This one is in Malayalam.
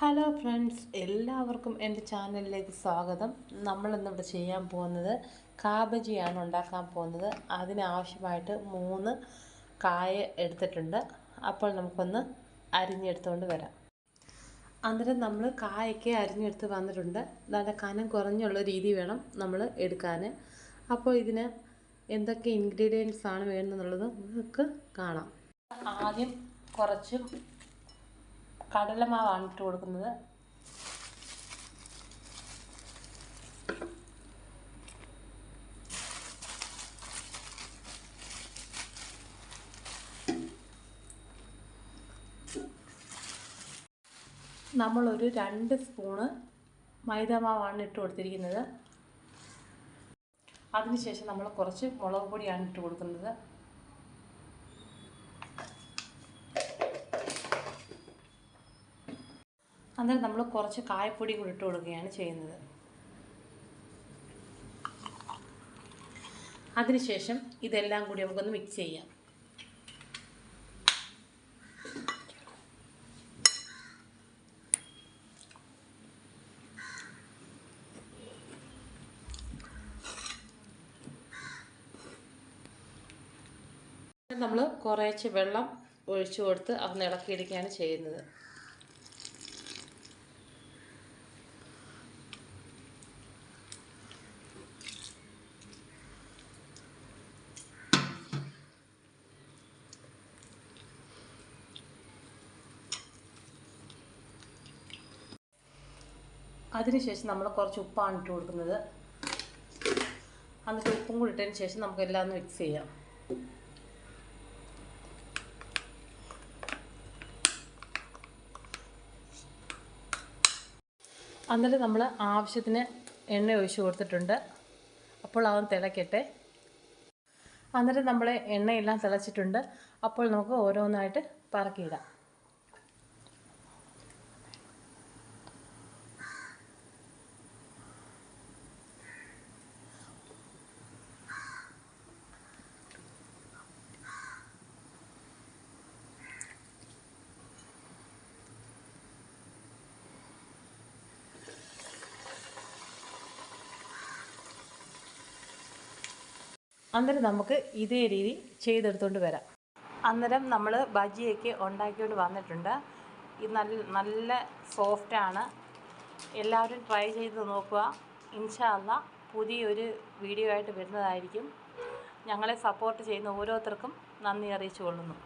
ഹലോ ഫ്രണ്ട്സ്, എല്ലാവർക്കും എൻ്റെ ചാനലിലേക്ക് സ്വാഗതം. നമ്മളിന്നിവിടെ ചെയ്യാൻ പോകുന്നത് കാബജിയാണ് ഉണ്ടാക്കാൻ പോകുന്നത്. അതിനാവശ്യമായിട്ട് 3 കായ എടുത്തിട്ടുണ്ട്. അപ്പോൾ നമുക്കൊന്ന് അരിഞ്ഞെടുത്തുകൊണ്ട് വരാം. അന്നേരം നമ്മൾ കായൊക്കെ അരിഞ്ഞെടുത്ത് വന്നിട്ടുണ്ട്. നല്ല കനം കുറഞ്ഞുള്ള രീതി വേണം നമ്മൾ എടുക്കാൻ. അപ്പോൾ ഇതിന് എന്തൊക്കെ ഇൻഗ്രീഡിയൻസ് ആണ് വേണമെന്നുള്ളത് നമുക്ക് കാണാം. ആദ്യം കുറച്ച് കടലമാവാണ് ഇട്ട് കൊടുക്കുന്നത്. നമ്മളൊരു 2 സ്പൂണ് മൈദാമാവാണ് ഇട്ട് കൊടുത്തിരിക്കുന്നത്. അതിനുശേഷം നമ്മൾ കുറച്ച് മുളക് പൊടിയാണ് ഇട്ട് കൊടുക്കുന്നത്. അന്നേരം നമ്മൾ കുറച്ച് കായപ്പൊടി കൂടി ഇട്ട് കൊടുക്കുകയാണ് ചെയ്യുന്നത്. അതിനുശേഷം ഇതെല്ലാം കൂടി നമുക്കൊന്ന് മിക്സ് ചെയ്യാം. നമ്മൾ കുറേശ്ശെ വെള്ളം ഒഴിച്ചു കൊടുത്ത് അതൊന്ന് ഇളക്കിയെടുക്കുകയാണ് ചെയ്യുന്നത്. അതിനുശേഷം നമ്മൾ കുറച്ച് ഉപ്പാണ് ഇട്ട് കൊടുക്കുന്നത്. എന്നിട്ട് ഉപ്പും കൂടി ഇട്ടതിന് ശേഷം നമുക്ക് എല്ലാം ഒന്ന് മിക്സ് ചെയ്യാം. എന്നിട്ട് നമ്മൾ ആവശ്യത്തിന് എണ്ണ ഒഴിച്ച് കൊടുത്തിട്ടുണ്ട്. അപ്പോൾ അതൊന്ന് തിളക്കട്ടെ. എന്നിട്ട് നമ്മൾ എണ്ണയെല്ലാം തിളച്ചിട്ടുണ്ട്. അപ്പോൾ നമുക്ക് ഓരോന്നായിട്ട് പറക്കിയിടാം. അന്നേരം നമുക്ക് ഇതേ രീതി ചെയ്തെടുത്തുകൊണ്ട് വരാം. അന്നേരം നമ്മൾ ബജിയൊക്കെ ഉണ്ടാക്കിക്കൊണ്ട് വന്നിട്ടുണ്ട്. ഇത് നല്ല സോഫ്റ്റാണ്. എല്ലാവരും ട്രൈ ചെയ്ത് നോക്കുക. ഇൻഷാ അല്ലാഹ് പുതിയൊരു വീഡിയോ ആയിട്ട് വരുന്നതായിരിക്കും. ഞങ്ങളെ സപ്പോർട്ട് ചെയ്യുന്ന ഓരോരുത്തർക്കും നന്ദി അറിയിച്ചു കൊള്ളുന്നു.